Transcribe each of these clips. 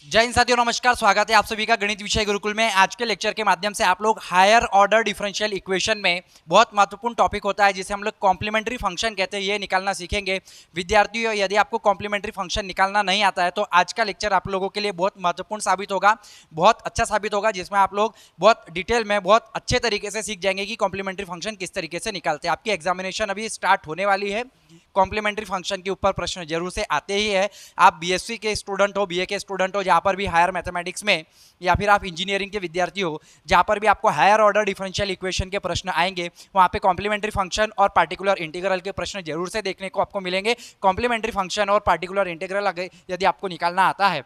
जय हिंद साथियों, नमस्कार। स्वागत है आप सभी का गणित विषय गुरुकुल में। आज के लेक्चर के माध्यम से आप लोग हायर ऑर्डर डिफरेंशियल इक्वेशन में बहुत महत्वपूर्ण टॉपिक होता है जिसे हम लोग कॉम्प्लीमेंट्री फंक्शन कहते हैं, ये निकालना सीखेंगे। विद्यार्थियों, यदि आपको कॉम्प्लीमेंट्री फंक्शन निकालना नहीं आता है तो आज का लेक्चर आप लोगों के लिए बहुत महत्वपूर्ण साबित होगा, बहुत अच्छा साबित होगा, जिसमें आप लोग बहुत डिटेल में बहुत अच्छे तरीके से सीख जाएंगे कि कॉम्प्लीमेंट्री फंक्शन किस तरीके से निकालते हैं। आपकी एग्जामिनेशन अभी स्टार्ट होने वाली है, कॉम्प्लीमेंट्री फंक्शन के ऊपर प्रश्न जरूर से आते ही है। आप बीएससी के स्टूडेंट हो, बीए के स्टूडेंट हो, जहाँ पर भी हायर मैथमेटिक्स में, या फिर आप इंजीनियरिंग के विद्यार्थी हो जहाँ पर भी आपको हायर ऑर्डर डिफरेंशियल इक्वेशन के प्रश्न आएंगे, वहाँ पे कॉम्प्लीमेंट्री फंक्शन और पार्टिकुलर इंटीग्रल के प्रश्न जरूर से देखने को आपको मिलेंगे। कॉम्प्लीमेंट्री फंक्शन और पार्टिकुलर इंटीग्रल यदि आपको निकालना आता है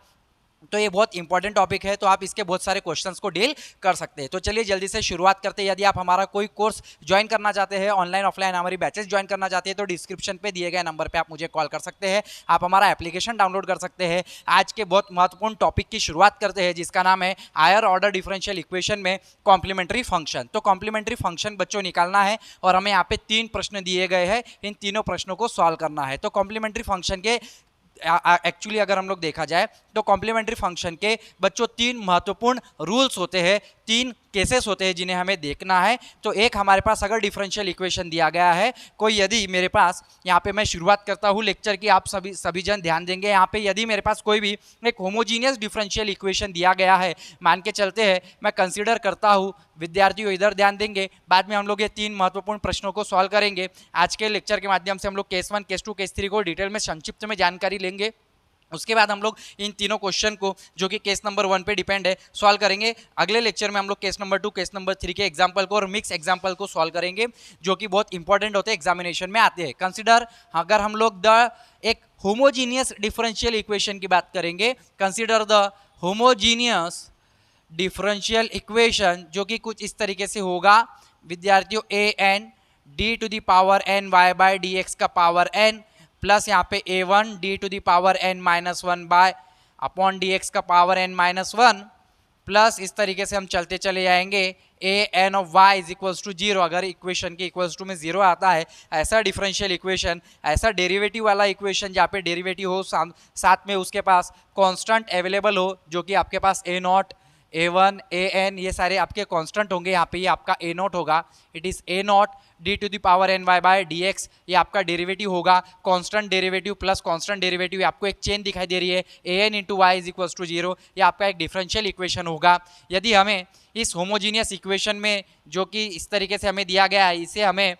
तो ये बहुत इंपॉर्टेंट टॉपिक है, तो आप इसके बहुत सारे क्वेश्चंस को डील कर सकते हैं। तो चलिए जल्दी से शुरुआत करते हैं। यदि आप हमारा कोई कोर्स ज्वाइन करना चाहते हैं, ऑनलाइन ऑफलाइन हमारी बैचेस ज्वाइन करना चाहते हैं, तो डिस्क्रिप्शन पे दिए गए नंबर पे आप मुझे कॉल कर सकते हैं। आप हमारा एप्लीकेशन डाउनलोड कर सकते हैं। आज के बहुत महत्वपूर्ण टॉपिक की शुरुआत करते हैं जिसका नाम है हायर ऑर्डर डिफरेंशियल इक्वेशन में कॉम्प्लीमेंट्री फंक्शन। तो कॉम्प्लीमेंट्री फंक्शन बच्चों निकालना है और हमें यहाँ पे 3 प्रश्न दिए गए हैं, इन तीनों प्रश्नों को सॉल्व करना है। तो कॉम्प्लीमेंट्री फंक्शन के एक्चुअली अगर हम लोग देखा जाए तो कॉम्प्लीमेंट्री फंक्शन के बच्चों 3 महत्वपूर्ण रूल्स होते हैं, 3 केसेस होते हैं जिन्हें हमें देखना है। तो एक हमारे पास अगर डिफरेंशियल इक्वेशन दिया गया है, कोई यदि मेरे पास यहाँ पे मैं शुरुआत करता हूँ लेक्चर की, आप सभी जन ध्यान देंगे। यहाँ पे यदि मेरे पास कोई भी एक होमोजीनियस डिफरेंशियल इक्वेशन दिया गया है, मान के चलते हैं मैं कंसीडर करता हूँ, विद्यार्थियों इधर ध्यान देंगे, बाद में हम लोग ये 3 महत्वपूर्ण प्रश्नों को सॉल्व करेंगे। आज के लेक्चर के माध्यम से हम लोग केस 1, केस 2, केस 3 को डिटेल में संक्षिप्त में जानकारी लेंगे। उसके बाद हम लोग इन तीनों क्वेश्चन को, जो कि केस नंबर 1 पे डिपेंड है, सॉल्व करेंगे। अगले लेक्चर में हम लोग केस नंबर 2, केस नंबर 3 के एग्जांपल को और मिक्स एग्जांपल को सॉल्व करेंगे, जो कि बहुत इंपॉर्टेंट होते हैं, एग्जामिनेशन में आते हैं। कंसीडर, अगर हम लोग एक होमोजीनियस डिफरेंशियल इक्वेशन की बात करेंगे, consider the homogeneous differential equation, जो कि कुछ इस तरीके से होगा विद्यार्थियों, A N D to the power N Y by D X का पावर एन प्लस यहाँ पे a1 D to the power n minus one by upon D X का power n minus one, plus इस तरीके से हम चलते चले जाएंगे A N of Y is equals to 0। अगर इक्वेशन के इक्वल्स टू में 0 आता है, ऐसा डिफरेंशियल इक्वेशन, ऐसा डेरिवेटिव वाला इक्वेशन जहाँ पे डेरिवेटिव हो, साथ में उसके पास कांस्टेंट अवेलेबल हो, जो कि आपके पास ए नॉट, a1, an ये सारे आपके कांस्टेंट होंगे। यहाँ पे ये आपका a नॉट होगा, it is a naught D to the power N Y by D X, ये आपका डेरिवेटिव होगा। Constant derivative plus constant derivative, आपको एक चेन दिखाई दे रही है, A N into Y is equals to 0, ये आपका एक डिफरेंशियल इक्वेशन होगा। यदि हमें इस होमोजीनियस इक्वेशन में, जो कि इस तरीके से हमें दिया गया है, इसे हमें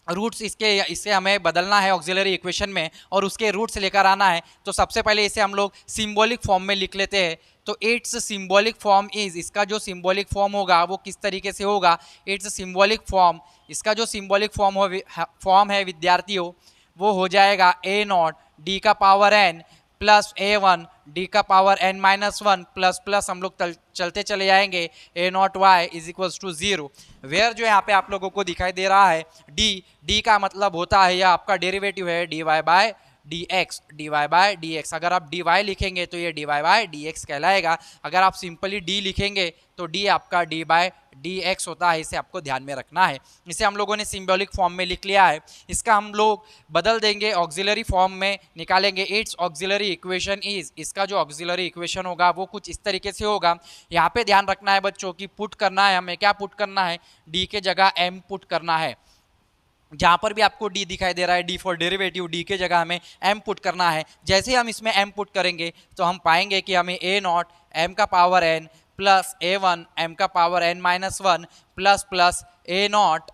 रूट्स इससे हमें बदलना है ऑक्सिलरी इक्वेशन में और उसके रूट्स लेकर आना है, तो सबसे पहले इसे हम लोग सिंबॉलिक फॉर्म में लिख लेते हैं। तो इट्स सिंबॉलिक फॉर्म इज, इसका जो सिंबॉलिक फॉर्म होगा वो किस तरीके से होगा, इट्स सिंबॉलिक फॉर्म, इसका जो सिंबॉलिक फॉर्म है विद्यार्थियों, वो हो जाएगा ए नॉट डी का power N plus a1 D का power n minus one plus plus हम लोग चलते चले जाएंगे a naught Y is equals to 0। Where जो यहाँ पे आप लोगों को दिखाई दे रहा है डी का मतलब होता है, यह आपका डेरिवेटिव है dy बाय डी एक्स। अगर आप dy लिखेंगे तो ये dy बाय डी एक्स कहलाएगा। अगर आप सिंपली d लिखेंगे तो d आपका डी बाय डी एक्स होता है, इसे आपको ध्यान में रखना है। इसे हम लोगों ने सिंबॉलिक फॉर्म में लिख लिया है, इसका हम लोग बदल देंगे, ऑक्सिलरी फॉर्म में निकालेंगे। इट्स ऑक्सिलरी इक्वेशन इज, इसका जो ऑक्सिलरी इक्वेशन होगा वो कुछ इस तरीके से होगा। यहाँ पे ध्यान रखना है बच्चों की, पुट करना है हमें, क्या पुट करना है, d के जगह m पुट करना है। जहाँ पर भी आपको d दिखाई दे रहा है, d फॉर डेरिवेटिव, d के जगह हमें m पुट करना है। जैसे ही हम इसमें m पुट करेंगे तो हम पाएंगे कि हमें a नॉट m का power n plus a1 m का power n minus one plus plus a not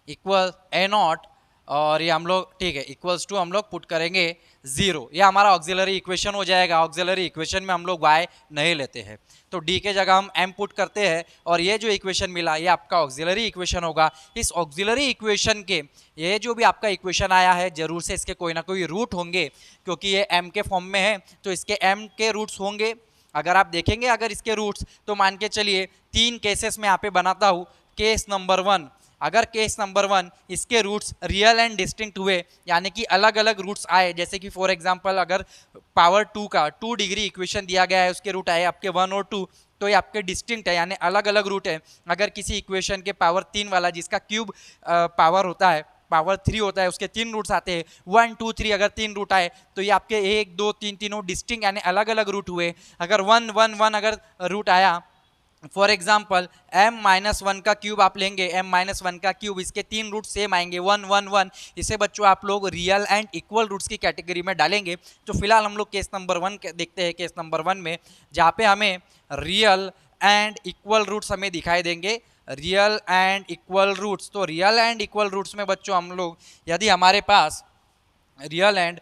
equal a not, और ये हम लोग, ठीक है, इक्वल्स टू हम लोग पुट करेंगे 0। ये हमारा ऑक्सिलरी इक्वेशन हो जाएगा। ऑक्सिलरी इक्वेशन में हम लोग y नहीं लेते हैं, तो d के जगह हम m पुट करते हैं और ये जो इक्वेशन मिला ये आपका ऑक्सिलरी इक्वेशन होगा। इस ऑक्सिलरी इक्वेशन के, ये जो भी आपका इक्वेशन आया है, जरूर से इसके कोई ना कोई रूट होंगे, क्योंकि ये m के फॉर्म में है तो इसके m के रूट्स होंगे। अगर आप देखेंगे अगर इसके रूट्स, तो मान के चलिए 3 केसेस में यहाँ पे बनाता हूँ। केस नंबर 1, अगर केस नंबर 1 इसके रूट्स रियल एंड डिस्टिंक्ट हुए, यानी कि अलग अलग रूट्स आए, जैसे कि फॉर एग्जांपल अगर पावर 2 का 2 डिग्री इक्वेशन दिया गया है, उसके रूट आए आपके 1 और 2, तो ये आपके डिस्टिंक्ट है, यानी अलग अलग रूट है। अगर किसी इक्वेशन के पावर 3 वाला, जिसका क्यूब पावर होता है, पावर 3 होता है उसके 3 रूट्स आते हैं, 1 2 3 अगर 3 रूट आए तो ये आपके 1 2 3 तीनों डिस्टिंक्ट यानी अलग अलग रूट हुए। अगर 1 1 1 अगर रूट आया, फॉर एग्जाम्पल m-1 का क्यूब आप लेंगे, m-1 का क्यूब, इसके 3 रूट सेम आएंगे 1 1 1, इसे बच्चों आप लोग रियल एंड इक्वल रूट्स की कैटेगरी में डालेंगे। तो फिलहाल हम लोग केस नंबर 1 देखते हैं। केस नंबर 1 में जहाँ पे हमें रियल एंड इक्वल रूट्स हमें दिखाई देंगे, रियल एंड इक्वल रूट्स। तो रियल एंड इक्वल रूट्स में बच्चों हम लोग यदि हमारे पास रियल एंड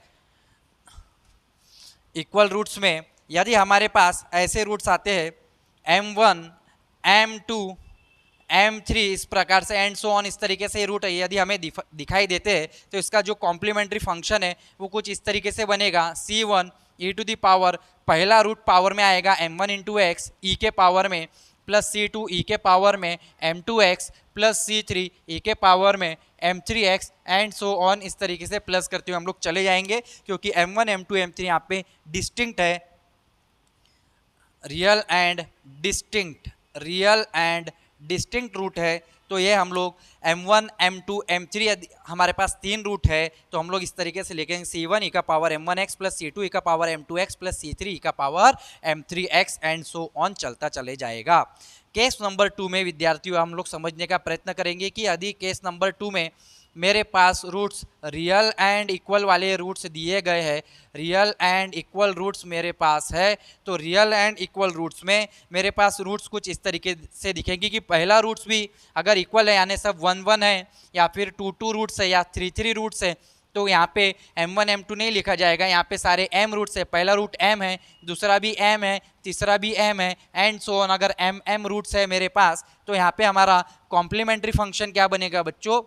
इक्वल रूट्स में यदि हमारे पास ऐसे रूट्स आते हैं m1 m2 m3 इस प्रकार से एंड सो ऑन, इस तरीके से रूट है यदि हमें दिखाई देते हैं तो इसका जो कॉम्प्लीमेंट्री फंक्शन है वो कुछ इस तरीके से बनेगा। c1 e to the power, पहला रूट पावर में आएगा m1 इंटू एक्स ई के पावर में, प्लस c2 ई के पावर में m2x, प्लस c3 ई के पावर में m3x एंड सो ऑन। इस तरीके से प्लस करते हुए हम लोग चले जाएंगे क्योंकि m1 m2 m3 यहाँ पे डिस्टिंक्ट है, रियल एंड डिस्टिंक्ट रूट है। तो ये हम लोग m1 m2 m3 यदि हमारे पास 3 रूट है तो हम लोग इस तरीके से लिखेंगे c1 ई का पावर m1x प्लस c2 ई का पावर m2x प्लस c3 ई का power m3x and so on चलता चले जाएगा। केस नंबर 2 में विद्यार्थियों हम लोग समझने का प्रयत्न करेंगे कि यदि केस नंबर 2 में मेरे पास रूट्स रियल एंड इक्वल वाले रूट्स दिए गए हैं, रियल एंड इक्वल रूट्स मेरे पास है, तो रियल एंड इक्वल रूट्स में मेरे पास रूट्स कुछ इस तरीके से दिखेंगे कि पहला रूट्स भी अगर इक्वल है यानी सब 1 1 है, या फिर 2 2 रूट्स है या 3 3 रूट्स है, तो यहाँ पे m1 m2 नहीं लिखा जाएगा, यहाँ पे सारे m रूट्स है, पहला रूट m है, दूसरा भी m है, तीसरा भी m है एंड सो ऑन। अगर m रूट्स है मेरे पास तो यहाँ पे हमारा कॉम्प्लीमेंट्री फंक्शन क्या बनेगा बच्चों,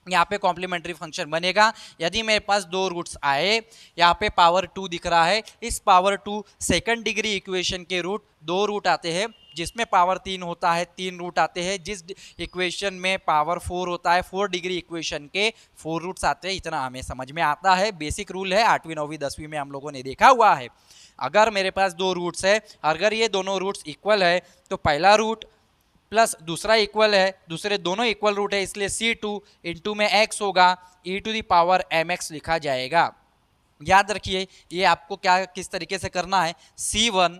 यहाँ पे कॉम्प्लीमेंट्री फंक्शन बनेगा यदि मेरे पास 2 रूट्स आए, यहाँ पे पावर 2 दिख रहा है, इस पावर 2 सेकंड डिग्री इक्वेशन के रूट 2 रूट आते हैं, जिसमें पावर 3 होता है 3 रूट आते हैं, जिस इक्वेशन में पावर 4 होता है 4 डिग्री इक्वेशन के 4 रूट्स आते हैं। इतना हमें समझ में आता है, बेसिक रूल है, 8वीं 9वीं 10वीं में हम लोगों ने देखा हुआ है। अगर मेरे पास 2 रूट्स है, अगर ये दोनों रूट्स इक्वल है तो पहला रूट प्लस दूसरा इक्वल है, दूसरे दोनों इक्वल रूट है, इसलिए c2 इंटू में x होगा, e to the power mx लिखा जाएगा। याद रखिए ये आपको क्या किस तरीके से करना है, c1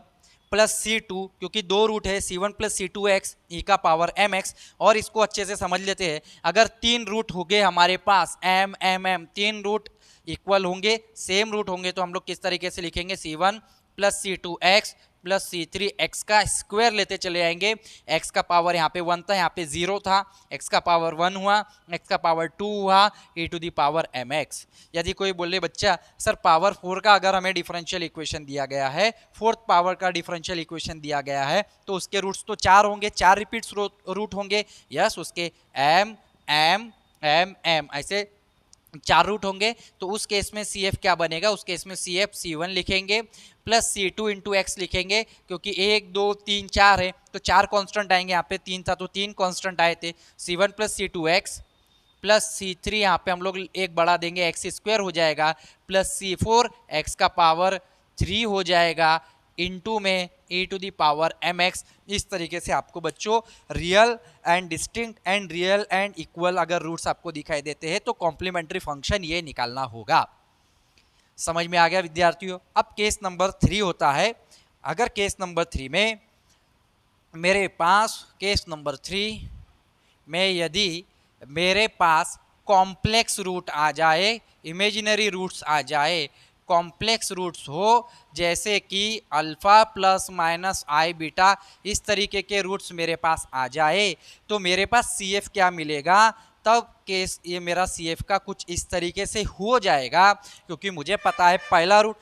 प्लस c2, क्योंकि 2 रूट है c1 प्लस c2x e का पावर mx, और इसको अच्छे से समझ लेते हैं। अगर 3 रूट हो गए हमारे पास m 3 रूट इक्वल होंगे, सेम रूट होंगे, तो हम लोग किस तरीके से लिखेंगे, c1 plus c2x plus c3 x का स्क्वायर लेते चले आएंगे। x का पावर यहाँ पे 1 था, यहाँ पे 0 था, x का पावर 1 हुआ, x का पावर 2 हुआ, e to the power mx। यदि कोई बोले बच्चा सर पावर 4 का अगर हमें डिफरेंशियल इक्वेशन दिया गया है, फोर्थ पावर का डिफरेंशियल इक्वेशन दिया गया है, तो उसके रूट्स तो 4 होंगे, 4 रिपीट्स रूट होंगे, यस उसके m m m m ऐसे 4 रूट होंगे। तो उस केस में CF क्या बनेगा, उस केस में CF C1 लिखेंगे प्लस C2 इंटू एक्स लिखेंगे, क्योंकि 1 2 3 4 है तो 4 कांस्टेंट आएंगे, यहाँ पे 3 था तो 3 कांस्टेंट आए थे, C1 plus C2x plus C3 यहाँ पे हम लोग एक बढ़ा देंगे, एक्स स्क्वायर हो जाएगा, प्लस C4 x का पावर 3 हो जाएगा, इनटू में e to the power mx। इस तरीके से आपको बच्चों real and distinct and real and equal अगर रूट्स आपको दिखाई देते हैं तो कॉम्प्लीमेंट्री फंक्शन ये निकालना होगा। समझ में आ गया विद्यार्थियों। अब केस नंबर 3 होता है, अगर केस नंबर 3 में मेरे पास केस नंबर 3 में यदि मेरे पास कॉम्प्लेक्स रूट आ जाए, इमेजिनरी रूट्स आ जाए, कॉम्प्लेक्स रूट्स हो जैसे कि alpha plus minus i beta, इस तरीके के रूट्स मेरे पास आ जाए, तो मेरे पास CF क्या मिलेगा, तब केस ये मेरा CF का कुछ इस तरीके से हो जाएगा, क्योंकि मुझे पता है पहला रूट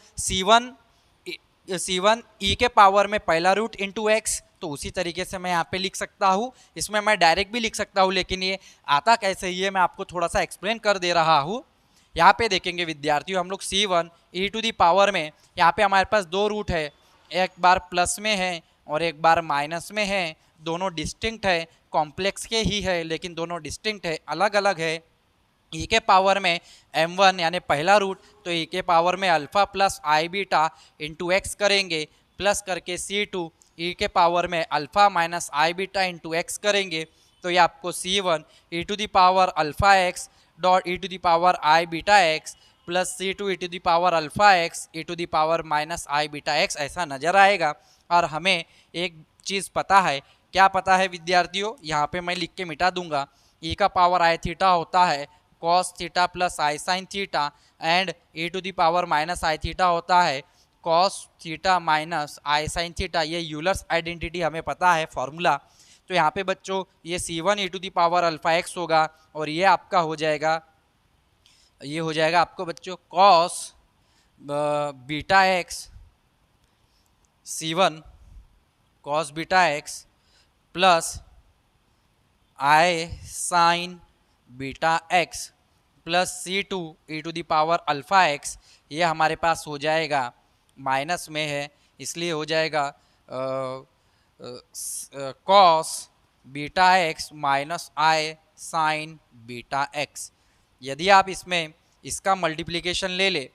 C1 e के पावर में पहला रूट इंटू एक्स, तो उसी तरीके से मैं यहाँ पे लिख सकता हूँ, इसमें मैं डायरेक्ट भी लिख सकता हूँ, लेकिन ये आता कैसे ये मैं आपको थोड़ा सा एक्सप्लेन कर दे रहा हूँ। यहाँ पे देखेंगे विद्यार्थियों, हम लोग C1 e to the power में यहाँ पे हमारे पास 2 रूट है, एक बार प्लस में है और एक बार माइनस में है, दोनों डिस्टिंक्ट है, कॉम्प्लेक्स के ही है लेकिन दोनों डिस्टिंक्ट है, अलग अलग है। e के पावर में m1 यानी पहला रूट, तो e के पावर में alpha plus i beta into x करेंगे, प्लस करके C2 e के पावर में alpha minus i beta into x करेंगे, तो ये आपको C1 e to the power alpha x dot e to the power i beta x plus C two e to the power alpha x e to the power minus i beta x ऐसा नज़र आएगा। और हमें एक चीज़ पता है, क्या पता है विद्यार्थियों, यहाँ पे मैं लिख के मिटा दूंगा। ई का पावर आई थीटा होता है cos theta plus i sine theta and e to the power minus i theta होता है cos theta minus i sine theta. ये यूलर्स आइडेंटिटी हमें पता है फॉर्मूला। तो यहाँ पे बच्चों ये C1 E to the power alpha x होगा और ये आपका हो जाएगा, ये हो जाएगा आपको बच्चों cos beta x C1 cos beta x plus i sine beta x plus C2 e to the power alpha x. ये हमारे पास हो जाएगा माइनस में है, इसलिए हो जाएगा cos beta x minus i sine beta x. यदि आप इसमें इसका मल्टीप्लिकेशन ले ले,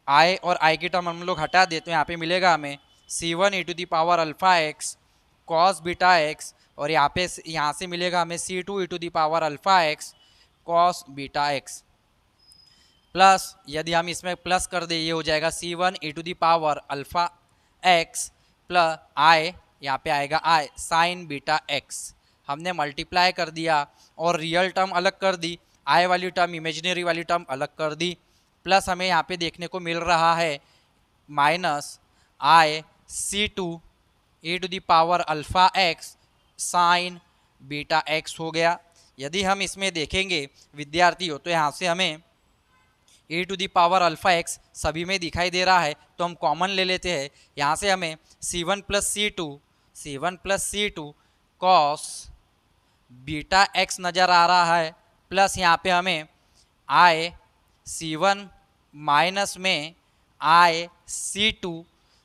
आई और आई की टर्म हम लोग हटा दे, तो यहाँ पे मिलेगा हमें C1 E to the power alpha x cos beta x और यहाँ से मिलेगा हमें C2 e to the power alpha x cos beta x plus, यदि हम इसमें प्लस कर दे ये हो जाएगा C1 E to the power alpha X plus I, यहाँ पे आएगा आई साइन बीटा एक्स। हमने मल्टीप्लाई कर दिया और रियल टर्म अलग कर दी, आई वाली टर्म इमेजिनरी वाली टर्म अलग कर दी, प्लस हमें यहाँ पे देखने को मिल रहा है minus i C2 e to the power alpha x sine beta x हो गया। यदि हम इसमें देखेंगे विद्यार्थियों तो यहाँ से हमें A to the power alpha X सभी में दिखाई दे रहा है, तो हम कॉमन ले लेते हैं। यहाँ से हमें C1 plus C2 cos beta x नज़र आ रहा है, प्लस यहाँ पे हमें आई C1 माइनस में आई C2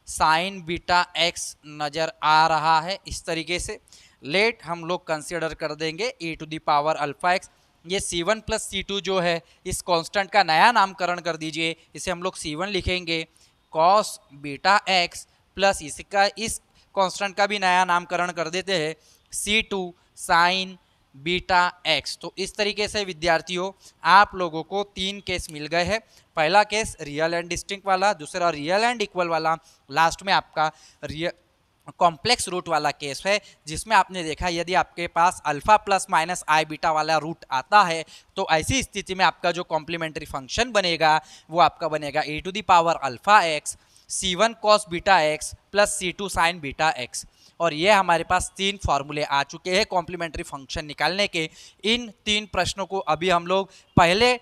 साइन बीटा एक्स नज़र आ रहा है। इस तरीके से लेट हम लोग कंसिडर कर देंगे e to the power alpha x. ये C1 प्लस C2 जो है इस कांस्टेंट का नया नामकरण कर दीजिए, इसे हम लोग C1 लिखेंगे कॉस बीटा एक्स प्लस इस कांस्टेंट का भी नया नामकरण कर देते हैं C2 साइन बीटा एक्स। तो इस तरीके से विद्यार्थियों आप लोगों को 3 केस मिल गए हैं। पहला केस रियल एंड डिस्टिंक्ट वाला, दूसरा रियल एंड इक्वल वाला, लास्ट में आपका रियल कॉम्प्लेक्स रूट वाला केस है, जिसमें आपने देखा यदि आपके पास alpha plus minus i beta वाला रूट आता है तो ऐसी स्थिति में आपका जो कॉम्प्लीमेंट्री फंक्शन बनेगा वो आपका बनेगा e to the power alpha x C1 cos beta x plus C2 sine beta x. और ये हमारे पास 3 फार्मूले आ चुके हैं कॉम्प्लीमेंट्री फंक्शन निकालने के। इन 3 प्रश्नों को अभी हम लोग पहले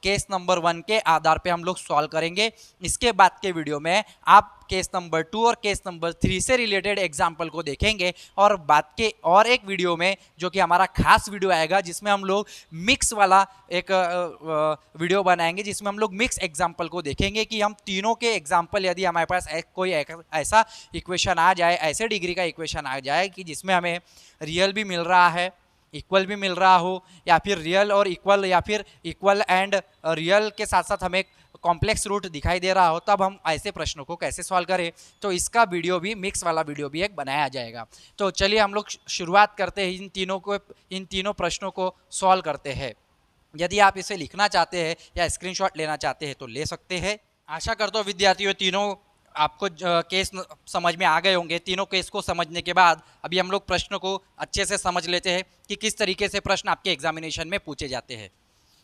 केस नंबर 1 के आधार पे हम लोग सॉल्व करेंगे। इसके बाद के वीडियो में आप केस नंबर 2 और केस नंबर 3 से रिलेटेड एग्जाम्पल को देखेंगे और बाद के और एक वीडियो में जो कि हमारा खास वीडियो आएगा जिसमें हम लोग मिक्स वाला एक वीडियो बनाएंगे, जिसमें हम लोग मिक्स एग्जाम्पल को देखेंगे कि हम तीनों के एग्जाम्पल यदि हमारे पास कोई ऐसा इक्वेशन आ जाए, ऐसे डिग्री का इक्वेशन आ जाए कि जिसमें हमें रियल भी मिल रहा है, इक्वल भी मिल रहा हो, या फिर रियल और इक्वल या फिर इक्वल एंड रियल के साथ साथ हमें कॉम्प्लेक्स रूट दिखाई दे रहा हो, तब हम ऐसे प्रश्नों को कैसे सॉल्व करें। तो इसका वीडियो भी मिक्स वाला वीडियो भी एक बनाया जाएगा। तो चलिए हम लोग शुरुआत करते हैं, इन तीनों प्रश्नों को सॉल्व करते हैं। यदि आप इसे लिखना चाहते हैं या स्क्रीनशॉट लेना चाहते हैं तो ले सकते हैं। आशा करता हूँ विद्यार्थियों तीनों आपको केस समझ में आ गए होंगे। तीनों केस को समझने के बाद अभी हम लोग प्रश्न को अच्छे से समझ लेते हैं कि किस तरीके से प्रश्न आपके एग्जामिनेशन में पूछे जाते हैं।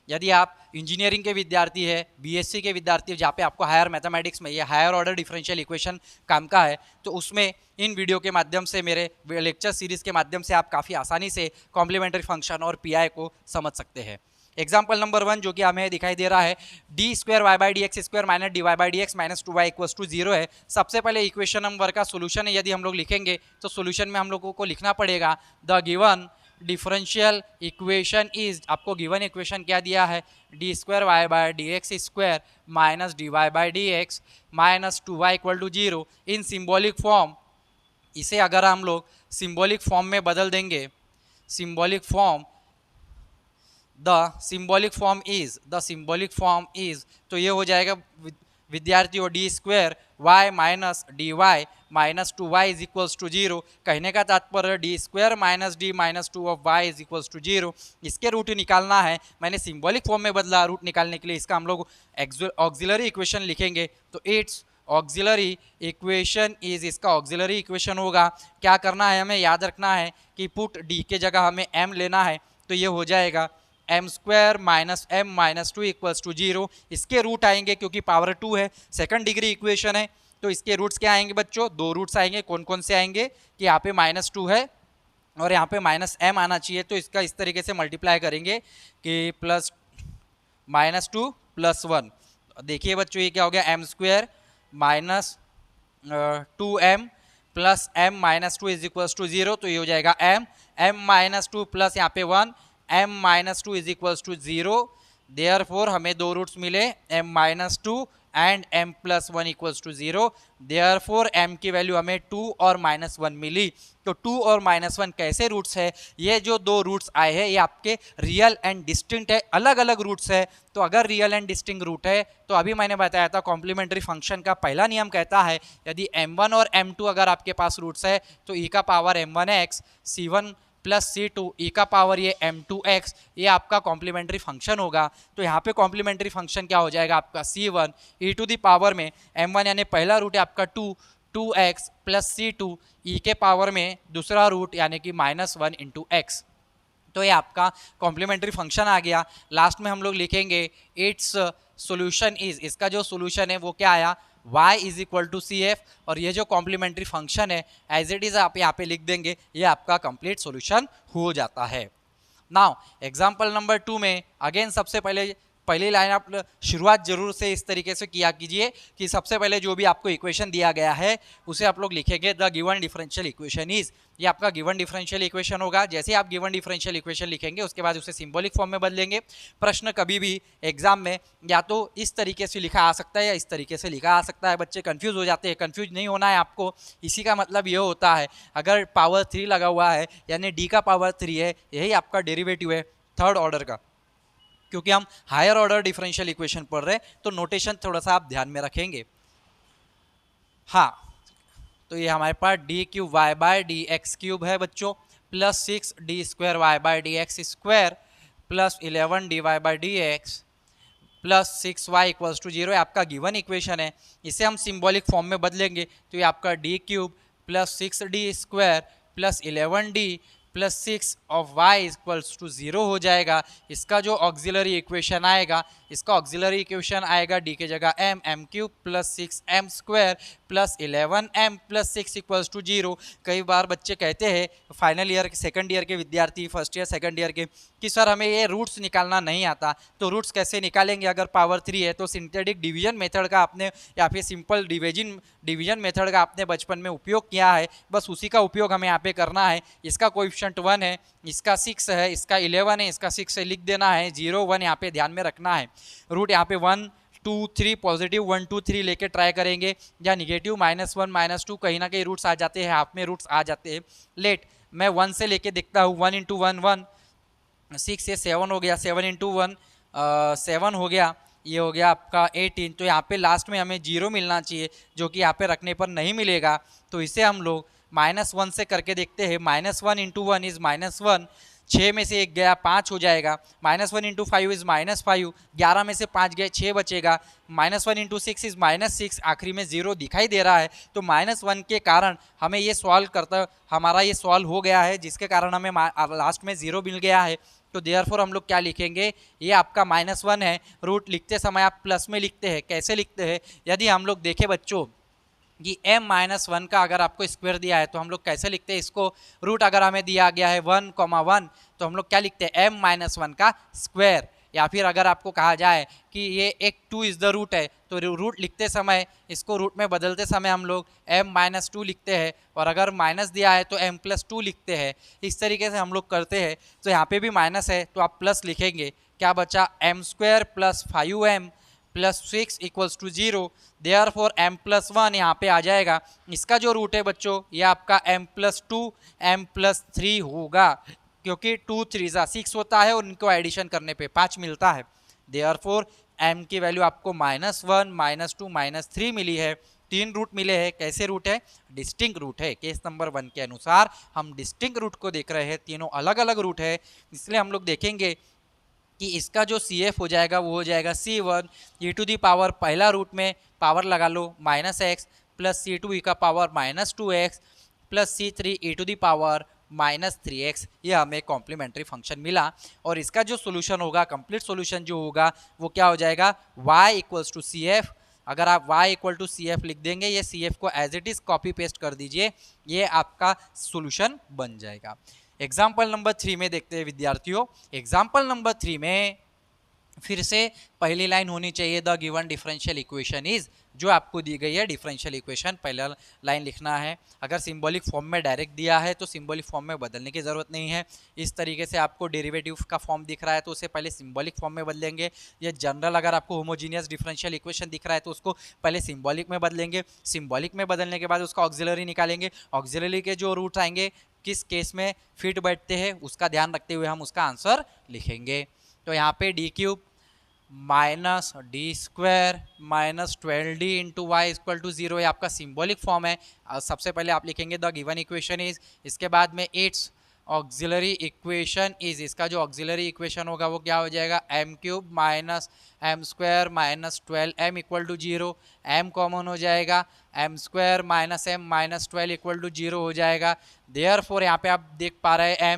यदि आप इंजीनियरिंग के विद्यार्थी है, बीएससी के विद्यार्थी, जहाँ पे आपको हायर मैथमेटिक्स में ये हायर ऑर्डर डिफरेंशियल इक्वेशन काम का है, तो उसमें इन वीडियो के माध्यम से, मेरे लेक्चर सीरीज़ के माध्यम से आप काफ़ी आसानी से कॉम्प्लीमेंट्री फंक्शन और पीआई को समझ सकते हैं। एग्जाम्पल नंबर 1 जो कि हमें दिखाई दे रहा है d square y by d x square minus d y by d x minus 2y equals to 0 है। सबसे पहले इक्वेशन नंबर का सोल्यूशन है, यदि हम लोग लिखेंगे तो सोल्यूशन में हम लोगों को लिखना पड़ेगा the given differential equation is, आपको गिवन इक्वेशन क्या दिया है, d square y by d x square minus d y by d x minus 2y equal to 0 in symbolic form. इसे अगर हम लोग सिम्बॉलिक फॉर्म में बदल देंगे, symbolic form the symbolic form is, तो ये हो जाएगा विद्यार्थियों d square y minus d y minus 2y is equals to 0। कहने का तात्पर्य d square minus d minus 2 of Y is equals to 0। इसके रूट निकालना है, मैंने सिंबॉलिक फॉर्म में बदला रूट निकालने के लिए। इसका हम लोग ऑक्सिलरी इक्वेशन लिखेंगे, तो इट्स ऑक्सिलरी इक्वेशन इज, इसका ऑक्सिलरी इक्वेशन होगा। क्या करना है, हमें याद रखना है कि पुट डी के जगह हमें m लेना है, तो ये हो जाएगा m square minus m minus 2 equals to 0। इसके रूट आएंगे क्योंकि पावर 2 है, सेकंड डिग्री इक्वेशन है, तो इसके रूट्स क्या आएंगे बच्चों, 2 रूट्स आएंगे। कौन कौन से आएंगे कि यहाँ पे -2 है और यहाँ पे -m आना चाहिए, तो इसका इस तरीके से मल्टीप्लाई करेंगे कि प्लस -2 + 1। देखिए बच्चों ये क्या हो गया, m square minus 2m plus m minus 2 is equals to 0, तो ये हो जाएगा m माइनस 2 प्लस यहाँ पे 1 m minus 2 is equals to 0। Therefore हमें 2 रूट्स मिले m minus 2 and m plus 1 equals to 0। Therefore m की वैल्यू हमें 2 और -1 मिली। तो 2 और -1 कैसे रूट्स है, ये जो 2 रूट्स आए हैं ये आपके रियल एंड डिस्टिंक्ट है, अलग अलग रूट्स है। तो अगर रियल एंड डिस्टिंक्ट रूट है तो अभी मैंने बताया था कॉम्प्लीमेंट्री फंक्शन का पहला नियम कहता है यदि m1 और m2 अगर आपके पास रूट्स है तो e का power m1x c1 plus c2 e का पावर ये m2x, ये आपका कॉम्प्लीमेंट्री फंक्शन होगा। तो यहाँ पे कॉम्प्लीमेंट्री फंक्शन क्या हो जाएगा आपका c1 e to the power में m1 यानी पहला रूट है आपका 2x प्लस c2 e के पावर में दूसरा रूट यानी कि -1 इंटू x। तो ये आपका कॉम्प्लीमेंट्री फंक्शन आ गया। लास्ट में हम लोग लिखेंगे इट्स सॉल्यूशन इज, इसका जो सॉल्यूशन है वो क्या आया, y is equal to C F, और ये जो कॉम्प्लीमेंट्री फंक्शन है एज इट इज आप यहाँ पे लिख देंगे, ये आपका कंप्लीट सॉल्यूशन हो जाता है। नाउ एग्जाम्पल नंबर 2 में अगेन सबसे पहली लाइन आप शुरुआत जरूर से इस तरीके से किया कीजिए कि सबसे पहले जो भी आपको इक्वेशन दिया गया है उसे आप लोग लिखेंगे the given differential equation is, ये आपका गिवन डिफरेंशियल इक्वेशन होगा। जैसे आप गिवन डिफरेंशियल इक्वेशन लिखेंगे उसके बाद उसे सिंबॉलिक फॉर्म में बदलेंगे। प्रश्न कभी भी एग्जाम में या तो इस तरीके से लिखा आ सकता है या इस तरीके से लिखा आ सकता है, बच्चे कंफ्यूज हो जाते हैं। कंफ्यूज नहीं होना है आपको, इसी का मतलब ये होता है अगर पावर 3 लगा हुआ है यानी डी का पावर 3 है, यही आपका डेरिवेटिव है थर्ड ऑर्डर का। क्योंकि हम हायर ऑर्डर डिफरेंशियल इक्वेशन पढ़ रहे हैं तो नोटेशन थोड़ा सा आप ध्यान में रखेंगे। हाँ, तो ये हमारे पास D cube Y by D X cube है बच्चों, plus 6 D square Y by D x square plus 11 D Y by D X plus 6y equals to 0 आपका गिवन इक्वेशन है। इसे हम सिंबॉलिक फॉर्म में बदलेंगे तो ये आपका d cube plus 6d square plus 11d plus 6 of y equals to 0 हो जाएगा। इसका जो ऑक्सिलरी इक्वेशन आएगा, इसका ऑक्सिलरी इक्वेशन आएगा d के जगह m cube plus 6m square plus 11m plus 6 equals to 0। कई बार बच्चे कहते हैं फाइनल ईयर सेकंड ईयर के विद्यार्थी, फर्स्ट ईयर सेकंड ईयर के, कि सर हमें ये रूट्स निकालना नहीं आता। तो रूट्स कैसे निकालेंगे अगर पावर 3 है, तो सिंथेटिक डिवीजन मेथड का आपने या फिर सिंपल डिवीजन मेथड का आपने बचपन में उपयोग किया है, बस उसी का उपयोग हमें यहाँ पे करना है। इसका कोएफिशिएंट 1 है, इसका 6 है, इसका 11 है, इसका 6 है, लिख देना है। 0 1 यहाँ पे ध्यान में रखना है। रूट यहाँ पे 1 2 3 पॉजिटिव 1 2 3 लेके ट्राई करेंगे, या निगेटिव -1 -2 कहीं ना कहीं रूट्स आ जाते हैं, हाफ में रूट्स आ जाते हैं। लेट मैं 1 से लेके देखता हूँ, 1 × 1 1, 6 से 7 हो गया, 7 × 1 7 हो गया, ये हो गया आपका 18। तो यहाँ पे लास्ट में हमें 0 मिलना चाहिए, जो कि यहाँ पे रखने पर नहीं मिलेगा। तो इसे हम लोग -1 से करके देखते हैं। -1 × 1 इज़ -1, 6 में से 1 गया 5 हो जाएगा। -1 × 5 इज़ -5, 11 में से 5 गए 6 बचेगा। -1 × 6 इज़ -6, आखिरी में 0 दिखाई दे रहा है। तो -1 के कारण हमें ये सॉल्व करता, हमारा ये सॉल्व हो गया है, जिसके कारण हमें लास्ट में 0 मिल गया है। तो देयरफॉर हम लोग क्या लिखेंगे, ये आपका -1 है। रूट लिखते समय आप प्लस में लिखते हैं। कैसे लिखते हैं, यदि हम लोग देखें बच्चों कि m-1 का अगर आपको स्क्वायर दिया है तो हम लोग कैसे लिखते हैं इसको, रूट अगर हमें दिया गया है 1, 1 तो हम लोग क्या लिखते हैं, m-1 का स्क्वायर। या फिर अगर आपको कहा जाए कि ये एक 2 इज़ द रूट है, तो रूट लिखते समय इसको रूट में बदलते समय हम लोग m-2 लिखते हैं, और अगर माइनस दिया है तो m+2 लिखते हैं। इस तरीके से हम लोग करते हैं। तो यहाँ पे भी माइनस है तो आप प्लस लिखेंगे, क्या बचा, m² + 5m + 6 equals to 0। Therefore m+1 यहाँ पे आ जाएगा। इसका जो रूट है बच्चों ये आपका m+2 m+3 होगा, क्योंकि 2 3 6 होता है और इनको एडिशन करने पे 5 मिलता है। देयरफॉर m की वैल्यू आपको -1, -2, -3 मिली है। 3 रूट मिले हैं। कैसे रूट है? डिस्टिंक्ट रूट है। केस नंबर 1 के अनुसार हम डिस्टिंक्ट रूट को देख रहे हैं, तीनों अलग अलग रूट है। इसलिए हम लोग देखेंगे कि इसका जो CF हो जाएगा वो हो जाएगा C1 e to the power, पहला रूट में पावर लगा लो -x, प्लस C2 e का power -2x, plus C3 e to the power -3x। ये हमें कॉम्प्लीमेंट्री फंक्शन मिला। और इसका जो सोल्यूशन होगा, कंप्लीट सोल्यूशन जो होगा वो क्या हो जाएगा? y equals to CF। अगर आप y इक्वल टू CF लिख देंगे, ये CF को as it is copy paste कर दीजिए, ये आपका सोल्यूशन बन जाएगा। एग्जाम्पल नंबर 3 में देखते हैं विद्यार्थियों। एग्जाम्पल नंबर 3 में फिर से पहली लाइन होनी चाहिए, the given differential equation is, जो आपको दी गई है डिफरेंशियल इक्वेशन पहला लाइन लिखना है। अगर सिंबॉलिक फॉर्म में डायरेक्ट दिया है तो सिंबॉलिक फॉर्म में बदलने की ज़रूरत नहीं है। इस तरीके से आपको डेरिवेटिव का फॉर्म दिख रहा है तो उसे पहले सिंबॉलिक फॉर्म में बदलेंगे। ये जनरल अगर आपको होमोजीनियस डिफरेंशियल इक्वेशन दिख रहा है तो उसको पहले सिंबॉलिक में बदलेंगे। सिंबॉलिक में बदलने के बाद उसका ऑक्सिलरी निकालेंगे। ऑक्सिलरी के जो रूट आएंगे किस केस में फिट बैठते हैं उसका ध्यान रखते हुए हम उसका आंसर लिखेंगे। तो यहाँ पे d³ minus d² minus 12d into y equal to 0, ये आपका सिंबॉलिक फॉर्म है। सबसे पहले आप लिखेंगे द गिवन इक्वेशन इज, इसके बाद में इट्स ऑक्सिलरी इक्वेशन इज, इसका जो ऑक्सिलरी इक्वेशन होगा वो क्या हो जाएगा? m³ minus m² minus 12m equal to 0, m common हो जाएगा, m² minus m minus 12 equal to 0 हो जाएगा। देयरफॉर यहाँ पे आप देख पा रहे हैं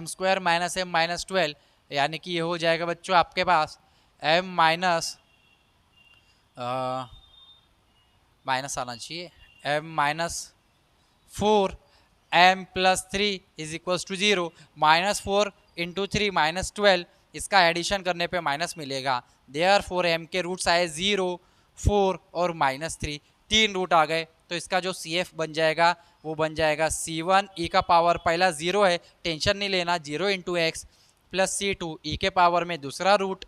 m² माइनस m माइनस 12, यानी कि ये हो जाएगा बच्चों आपके पास m माइनस माइनस आना चाहिए, m minus 4 m plus 3 is equals to 0, -4 into 3 minus 12, इसका एडिशन करने पे माइनस मिलेगा। देयरफॉर m के रूट्स आए 0, 4 और -3, 3 रूट आ गए। तो इसका जो CF बन जाएगा वो बन जाएगा C1 e का पावर पहला 0 है, टेंशन नहीं लेना, 0 into x, plus C2 e के पावर में दूसरा root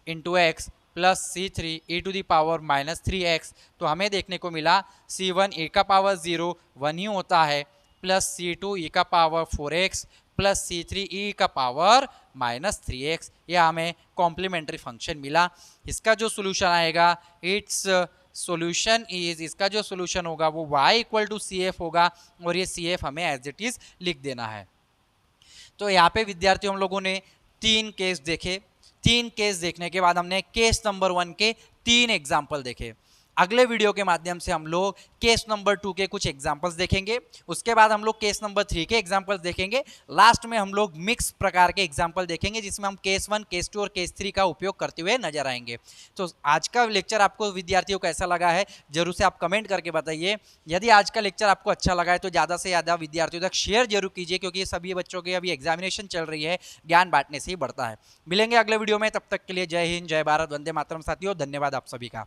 into x, plus C3 e to the power -3x। तो हमें देखने को मिला C1 e का पावर 0 1 ही होता है, प्लस C2 e का power 4x, plus C3 e का पावर -3x। यह हमें कॉम्प्लीमेंट्री फंक्शन मिला। इसका जो सोल्यूशन आएगा इट्स सोल्यूशन इज, इसका जो सोल्यूशन होगा वो y इक्वल टू CF होगा और ये CF हमें एज इट इज लिख देना है। तो यहाँ पे विद्यार्थियों हम लोगों ने 3 केस देखे। 3 केस देखने के बाद हमने केस नंबर 1 के 3 एग्जाम्पल देखे। अगले वीडियो के माध्यम से हम लोग केस नंबर 2 के कुछ एग्जाम्पल्स देखेंगे, उसके बाद हम लोग केस नंबर 3 के एग्जाम्पल्स देखेंगे, लास्ट में हम लोग मिक्स प्रकार के एग्जाम्पल देखेंगे जिसमें हम केस 1, केस 2 और केस 3 का उपयोग करते हुए नजर आएंगे। तो आज का लेक्चर आपको विद्यार्थियों को ऐसा लगा है जरूर से आप कमेंट करके बताइए। यदि आज का लेक्चर आपको अच्छा लगा है तो ज़्यादा से ज़्यादा विद्यार्थियों तक शेयर जरूर कीजिए, क्योंकि ये सभी बच्चों की अभी एग्जामिनेशन चल रही है, ज्ञान बांटने से ही बढ़ता है। मिलेंगे अगले वीडियो में, तब तक के लिए जय हिंद, जय भारत, वंदे मातरम साथियों, धन्यवाद आप सभी का।